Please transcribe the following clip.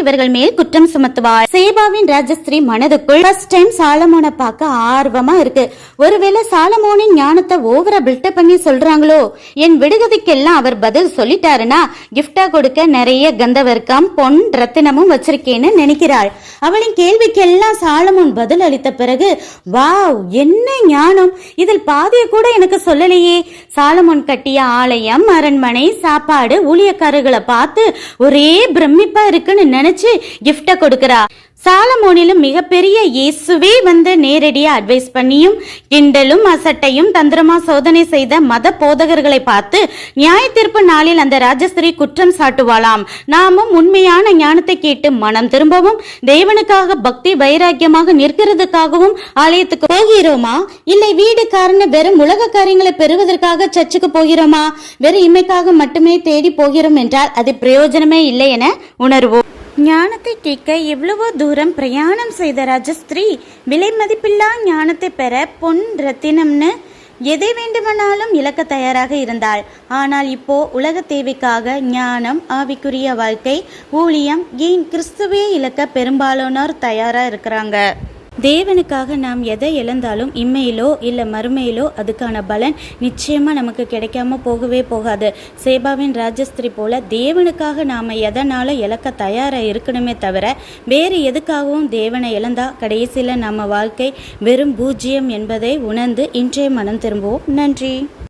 இவர்கள் மேல் குற்றம் சுமத்துவாள். சேபாவின் ராஜஸ்திரீ மனதுக்குள் ஃபர்ஸ்ட் டைம் சாலமோனை பார்க்க ஆர்வமா இருக்கு. ஒருவேளை சாலமோனின் ஞானத்தை ஓவரா பில்டப் பண்ணி சொல்றாங்களோ? என் விடுகதைக்கெல்லாம் அவர் பதில் சொல்லிட்டாருன்னா கிஃப்டா கொடுக்க நிறைய கந்தவர்க்கம் பொன் ரத்தினமும் வச்சிருக்கேன்னு நினைக்கிறாள். அவளின் கேள்விக்கெல்லாம் சாலமோன் பதில் அளித்த பிறகு வாவ், என்ன ஞானம், இதில் பாதிய கூட எனக்கு சொல்லலையே. சாலமோன் கட்டிய ஆலயம், அரண்மனை, சாப்பாடு, ஊழியக்காரர்களை பார்த்து ஒரே பிரமிப்பா இருக்குன்னு நினைச்சு கிஃப்ட கொடுக்கிறா. சாலமோனிலும் மிகப்பெரிய இயேசுவே வந்து நேரடியா அட்வைஸ் பண்ணியும் கிண்டலும் அசட்டையும் தந்திரமா சோதனை செய்த மத போதகர்களை பார்த்து நியாய தீர்ப்பு நாளில் அந்த ராஜஸ்திரீ குற்றம் சாட்டுவாளாம். நாமும் உண்மையான ஞானத்தை கேட்டு மனம் திரும்பவும் தேவனுக்காக பக்தி வைராக்கியமாக நிற்கிறதுக்காகவும் ஆலயத்துக்கு போகிறோமா, இல்லை வீடு காரண வெறும் உலக காரியங்களை பெறுவதற்காக சர்ச்சுக்கு போகிறோமா? வெறும் இமைக்காக மட்டுமே தேடி போகிறோம் என்றால் அது பிரயோஜனமே இல்லை என உணர்வோம். ஞானத்தை கேட்க எவ்வளவோ தூரம் பிரயாணம் செய்த ராஜஸ்திரீ விலை மதிப்பில்லா ஞானத்தை பெற பொன் ரத்தினம்னு எதை வேண்டுமானாலும் இழக்க தயாராக இருந்தாள். ஆனால் இப்போ உலக தேவைக்காக ஞானம், ஆவிக்குரிய வாழ்க்கை, ஊழியம், ஏன் கிறிஸ்துவே இழக்க பெரும்பாலானோர் தயாரா இருக்கிறாங்க. தேவனுக்காக நாம் எதை இழந்தாலும் இம்மையிலோ இல்லை மறுமையிலோ அதுக்கான பலன் நிச்சயமாக நமக்கு கிடைக்காம போகவே போகாது. சேபாவின் ராஜஸ்திரீ போல தேவனுக்காக நாம் எதனாலும் இழக்க தயாராக இருக்கணுமே தவிர வேறு எதுக்காகவும் தேவனை இழந்தா கடைசியில் நம்ம வாழ்க்கை வெறும் பூஜ்ஜியம் என்பதை உணர்ந்து இன்றைய மனம் திரும்புவோம். நன்றி.